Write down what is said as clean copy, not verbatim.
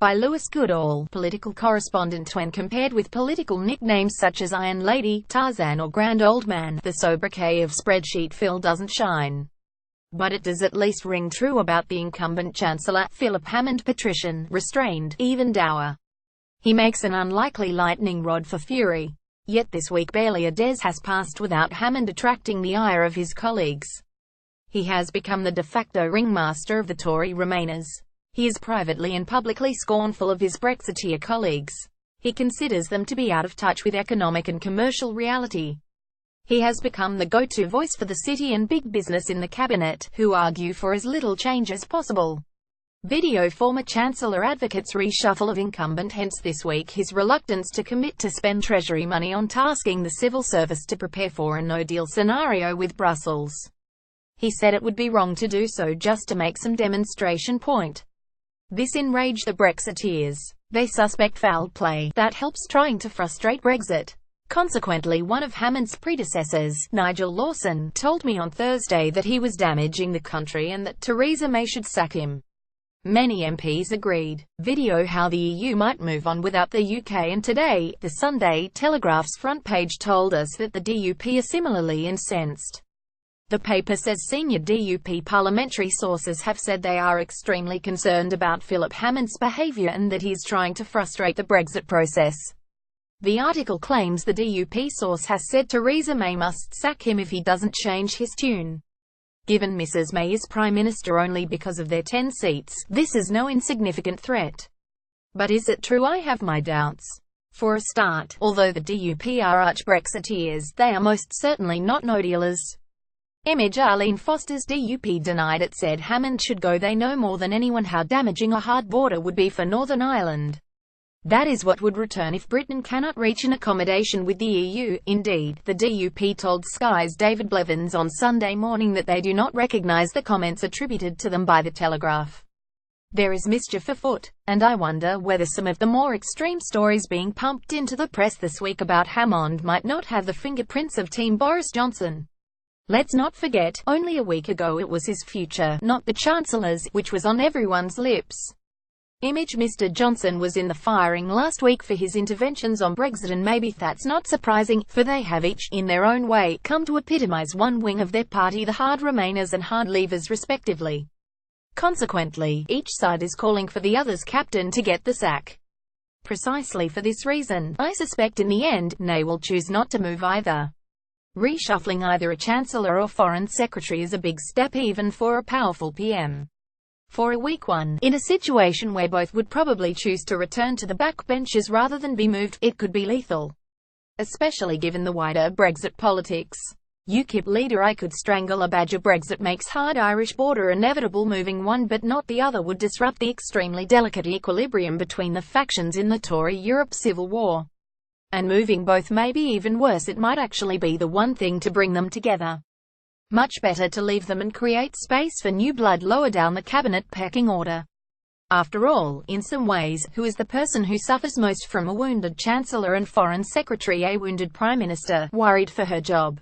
by Lewis Goodall, political correspondent. When compared with political nicknames such as Iron Lady, Tarzan or Grand Old Man, the sobriquet of Spreadsheet Phil doesn't shine. But it does at least ring true about the incumbent Chancellor, Philip Hammond. Patrician, restrained, even dour. He makes an unlikely lightning rod for fury. Yet this week barely a day has passed without Hammond attracting the ire of his colleagues. He has become the de facto ringmaster of the Tory Remainers. He is privately and publicly scornful of his Brexiteer colleagues. He considers them to be out of touch with economic and commercial reality. He has become the go-to voice for the city and big business in the cabinet, who argue for as little change as possible. Video. Former Chancellor advocates reshuffle of incumbent. Hence this week his reluctance to commit to spend Treasury money on tasking the civil service to prepare for a no-deal scenario with Brussels. He said it would be wrong to do so just to make some demonstration point. This enraged the Brexiteers. They suspect foul play that helps trying to frustrate Brexit. Consequently, one of Hammond's predecessors, Nigel Lawson, told me on Thursday that he was damaging the country and that Theresa May should sack him. Many MPs agreed. Video. How the EU might move on without the UK. And today, the Sunday Telegraph's front page told us that the DUP are similarly incensed. The paper says senior DUP parliamentary sources have said they are extremely concerned about Philip Hammond's behaviour and that he is trying to frustrate the Brexit process. The article claims the DUP source has said Theresa May must sack him if he doesn't change his tune. Given Mrs. May is Prime Minister only because of their 10 seats, this is no insignificant threat. But is it true? I have my doubts. For a start, although the DUP are arch-Brexiteers, they are most certainly not no-dealers. Image. Arlene Foster's DUP denied it. Said Hammond should go. They know more than anyone how damaging a hard border would be for Northern Ireland. That is what would return if Britain cannot reach an accommodation with the EU. Indeed, the DUP told Sky's David Blevins on Sunday morning that they do not recognise the comments attributed to them by the Telegraph. There is mischief afoot, and I wonder whether some of the more extreme stories being pumped into the press this week about Hammond might not have the fingerprints of Team Boris Johnson. Let's not forget, only a week ago it was his future, not the Chancellor's, which was on everyone's lips. Image. Mr. Johnson was in the firing last week for his interventions on Brexit, and maybe that's not surprising, for they have each, in their own way, come to epitomise one wing of their party, the hard Remainers and hard Leavers respectively. Consequently, each side is calling for the other's captain to get the sack. Precisely for this reason, I suspect in the end, May will choose not to move either. Reshuffling either a Chancellor or Foreign Secretary is a big step even for a powerful PM. For a weak one, in a situation where both would probably choose to return to the backbenches rather than be moved, it could be lethal. Especially given the wider Brexit politics. UKIP leader I could strangle a badger. Brexit makes hard Irish border inevitable. Moving one but not the other would disrupt the extremely delicate equilibrium between the factions in the Tory Europe civil war. And moving both may be even worse. It might actually be the one thing to bring them together. Much better to leave them and create space for new blood lower down the cabinet pecking order. After all, in some ways, who is the person who suffers most from a wounded Chancellor and Foreign Secretary, a wounded Prime Minister, worried for her job?